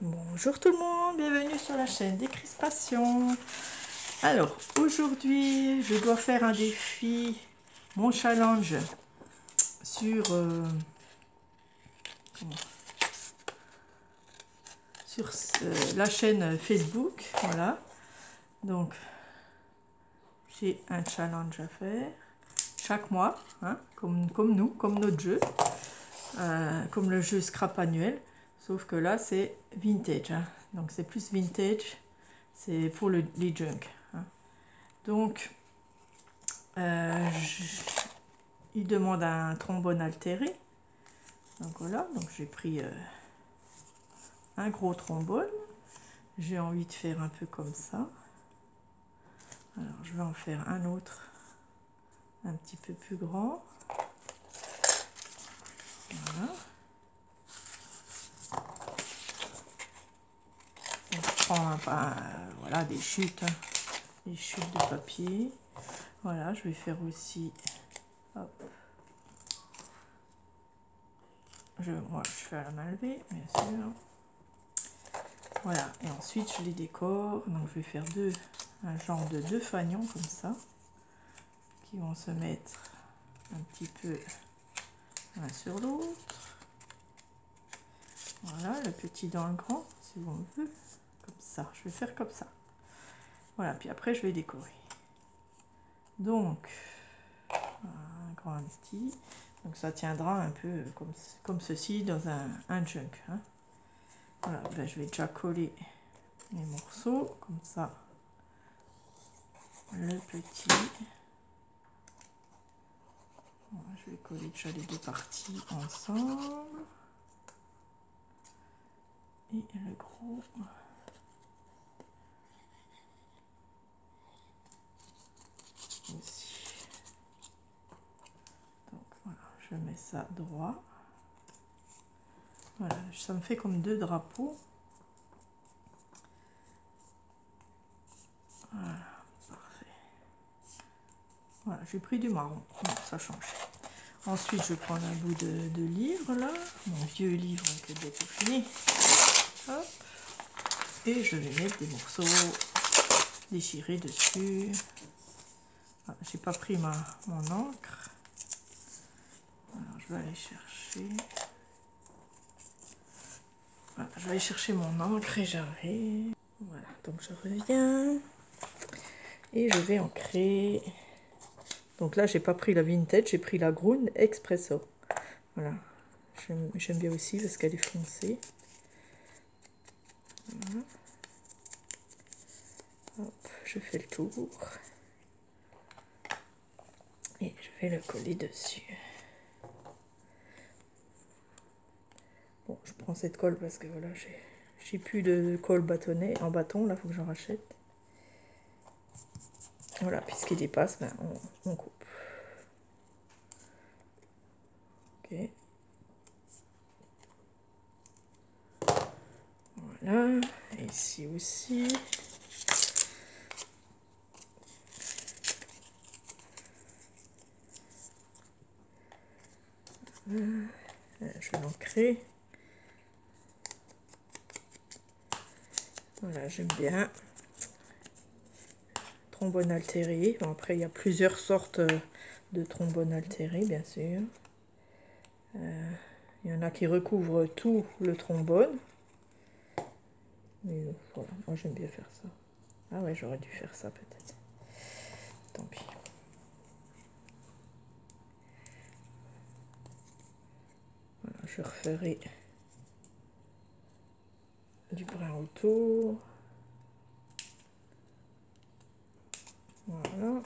Bonjour tout le monde, bienvenue sur la chaîne Décrispation. Alors aujourd'hui je dois faire un défi, mon challenge sur, la chaîne Facebook. Voilà, donc j'ai un challenge à faire chaque mois, hein, comme nous, comme notre jeu, comme le jeu Scrap annuel. Sauf que là, c'est vintage. Hein. Donc, c'est plus vintage. C'est pour les junk. Hein. Donc, il demande un trombone altéré. Donc, voilà. Donc, j'ai pris un gros trombone. J'ai envie de faire un peu comme ça. Alors, je vais en faire un autre un petit peu plus grand. Voilà. Je prends voilà, des chutes. Hein. Des chutes de papier. Voilà, je vais faire aussi, hop, je fais à la main levée, bien sûr. Voilà, et ensuite je les décore. Donc je vais faire un genre de deux fanions comme ça, qui vont se mettre un petit peu l'un sur l'autre. Voilà, le petit dans le grand, si on veut, comme ça. Je vais faire comme ça. Voilà, puis après je vais décorer. Donc, un grand, un petit. Donc ça tiendra un peu comme ceci dans un junk. Hein. Voilà, ben je vais déjà coller les morceaux, comme ça. Le petit. Voilà, je vais coller déjà les deux parties ensemble. Et le gros. Aussi. Donc voilà, je mets ça droit. Voilà, ça me fait comme deux drapeaux. Voilà, parfait. Voilà, j'ai pris du marron, bon, ça change. Ensuite, je prends un bout de livre là, mon vieux livre qui est bientôt fini. Hop. Et je vais mettre des morceaux déchirés dessus. Ah, j'ai pas pris mon encre. Alors, je vais aller chercher. Voilà, je vais aller chercher mon encre et j'arrive. Voilà, donc je reviens et je vais ancrer. Donc là, j'ai pas pris la vintage, j'ai pris la Grune Expresso. Voilà, j'aime bien aussi parce qu'elle est foncée. Voilà. Hop, je fais le tour et je vais le coller dessus. Bon, je prends cette colle parce que voilà, j'ai plus de colle bâtonnée en bâton, là, il faut que j'en rachète. Voilà, puisqu'il dépasse, ben, on coupe. Ok. Voilà, et ici aussi. Je vais l'ancrer. Voilà, j'aime bien. Trombone altéré. Bon, après, il y a plusieurs sortes de trombones altérés, bien sûr. Il y en a qui recouvrent tout le trombone. Mais voilà, moi j'aime bien faire ça. Ah ouais, j'aurais dû faire ça peut-être. Tant pis. Voilà, je referai du brun autour. Voilà.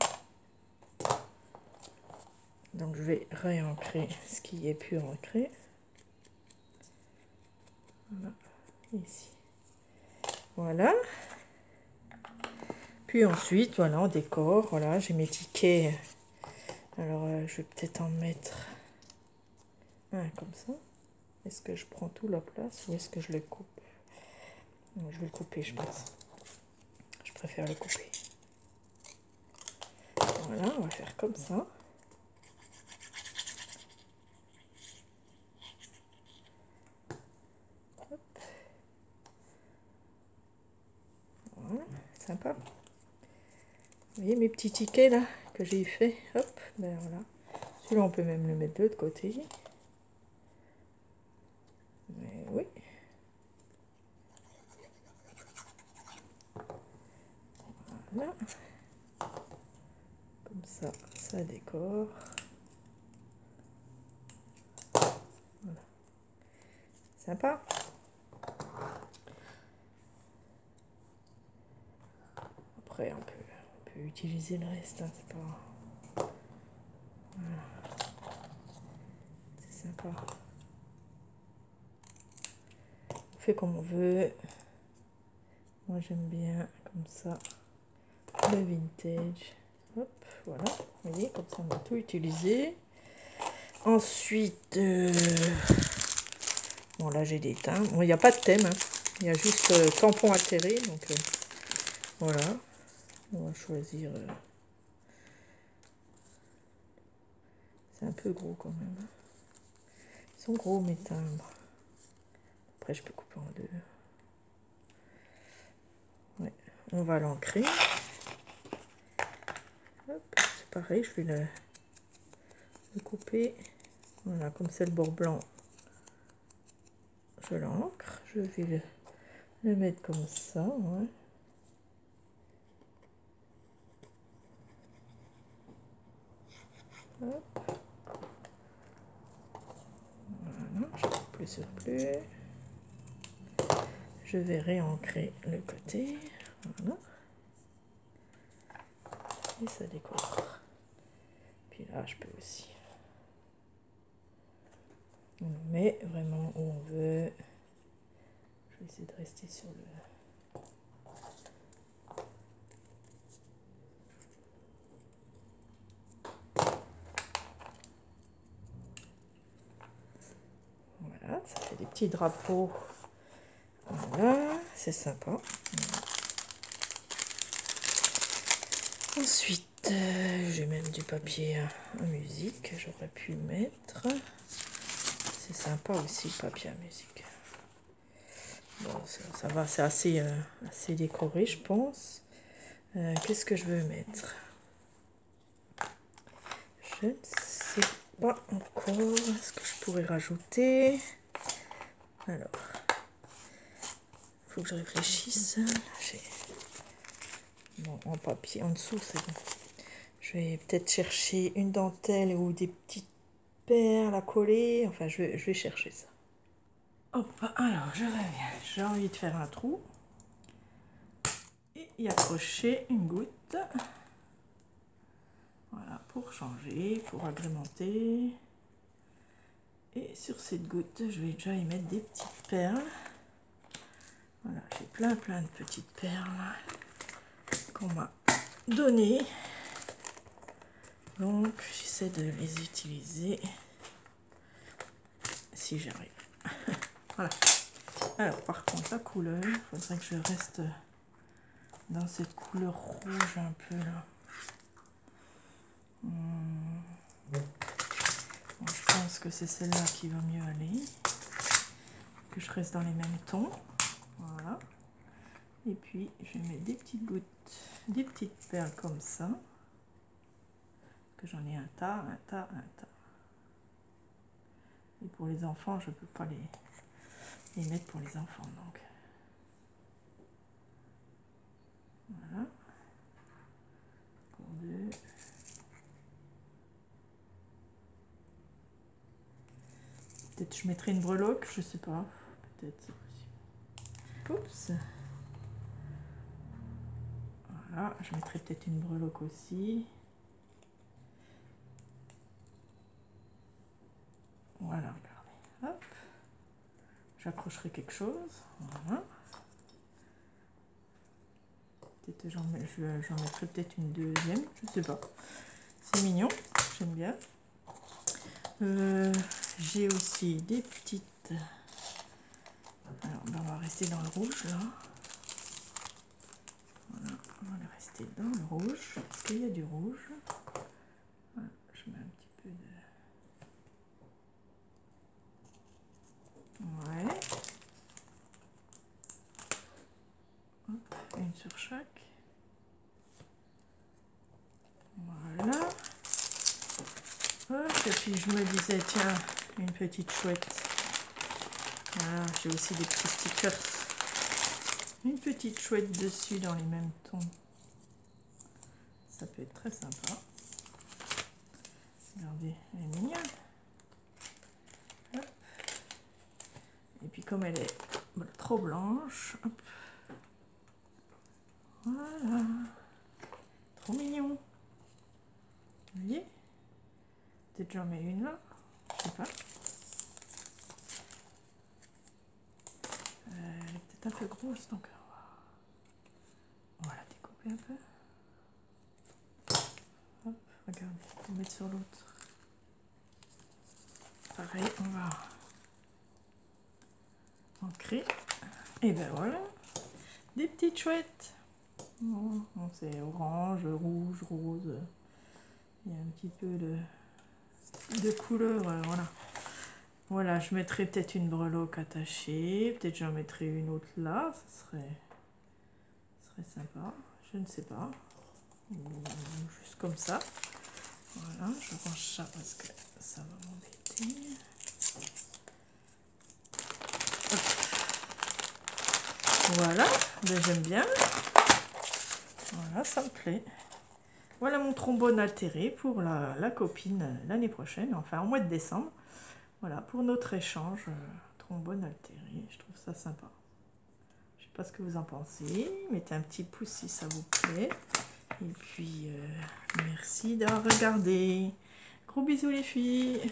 Donc je vais réancrer ce qui est pu ancrer. Voilà, ici. Voilà. Puis ensuite, voilà, on décore. Voilà, j'ai mes tickets. Alors, je vais peut-être en mettre un comme ça. Est-ce que je prends tout la place ou est-ce que je le coupe? Non, je vais le couper, je pense. Je préfère le couper. Voilà, on va faire comme ça. Hop. Sympa. Vous voyez mes petits tickets là que j'ai fait. Hop, ben voilà. Celui-là, on peut même le mettre de l'autre côté. Mais oui. Voilà. Comme ça, ça décore. Voilà. Sympa. Après, on peut utiliser le reste. Hein, c'est pas... Voilà. C'est sympa. On fait comme on veut. Moi, j'aime bien comme ça. Le vintage. Hop, voilà. Vous voyez, comme ça, on va tout utiliser. Ensuite, bon, là, j'ai des teints. Bon, il n'y a pas de thème. Hein. Il y a juste tampon altéré. Donc, voilà. On va choisir. C'est un peu gros quand même. Ils sont gros, mes timbres. Après, je peux couper en deux. Ouais. On va l'ancrer. C'est pareil, je vais le couper. Voilà, comme c'est le bord blanc, je l'ancre. Je vais le mettre comme ça. Ouais. Hop. Voilà, je coupe le surplus. Je vais réancrer le côté. Voilà. Et ça décore. Puis là, je peux aussi. On le met vraiment où on veut. Je vais essayer de rester sur le... Voilà, ça fait des petits drapeaux. Voilà, c'est sympa. Ensuite, j'ai même du papier à musique, j'aurais pu mettre. C'est sympa aussi le papier à musique. Bon, ça va, c'est assez décoré, je pense. Qu'est-ce que je veux mettre? Je ne sais pas encore ce que je pourrais rajouter. Alors, il faut que je réfléchisse. Bon, en papier, en dessous, c'est bon. Je vais peut-être chercher une dentelle ou des petites perles à coller. Enfin, je vais chercher ça. Hop, alors je reviens. J'ai envie de faire un trou et y accrocher une goutte. Voilà, pour changer, pour agrémenter. Et sur cette goutte, je vais déjà y mettre des petites perles. Voilà, j'ai plein de petites perles qu'on m'a données. Donc, j'essaie de les utiliser si j'arrive. Voilà. Alors, par contre, la couleur, il faudrait que je reste dans cette couleur rouge un peu là. Bon, je pense que c'est celle-là qui va mieux aller. Que je reste dans les mêmes tons. Voilà. Et puis, je vais mettre des petites gouttes, des petites perles comme ça. Que j'en ai un tas. Et pour les enfants, je ne peux pas les mettre pour les enfants. Donc, voilà. Pour deux. Peut-être je mettrai une breloque, je sais pas. Peut-être c'est possible. Oups. Voilà, je mettrai peut-être une breloque aussi. Voilà, regardez. Hop. J'accrocherai quelque chose. Voilà. Peut-être j'en mettrai peut-être une deuxième, je sais pas. C'est mignon, j'aime bien. J'ai aussi des petites... Alors, on va rester dans le rouge, là. Voilà, on va rester dans le rouge. Est-ce qu'il y a du rouge? Voilà, je mets un petit peu de... Ouais. Hop, une sur chaque. Et puis je me disais, tiens, une petite chouette. Voilà, j'ai aussi des petits stickers. Une petite chouette dessus dans les mêmes tons. Ça peut être très sympa. Regardez, elle est mignonne. Hop. Et puis comme elle est trop blanche, hop. Voilà. Trop mignon. Vous voyez? Peut-être j'en mets une là. Je sais pas. Elle est peut-être un peu grosse, donc on va la découper un peu. Hop, regardez, on va mettre sur l'autre. Pareil, on va ancrer. Et ben voilà, des petites chouettes. Bon, c'est orange, rouge, rose. Il y a un petit peu de couleur, voilà. Voilà, je mettrai peut-être une breloque attachée. Peut-être j'en mettrai une autre là. Ce serait sympa. Je ne sais pas. Ou juste comme ça. Voilà, je range ça parce que ça va m'embêter. Voilà, ben j'aime bien. Voilà, ça me plaît. Voilà mon trombone altéré pour la copine l'année prochaine, enfin au mois de décembre. Voilà, pour notre échange trombone altéré, je trouve ça sympa. Je sais pas ce que vous en pensez, mettez un petit pouce si ça vous plaît. Et puis, merci d'avoir regardé. Gros bisous les filles.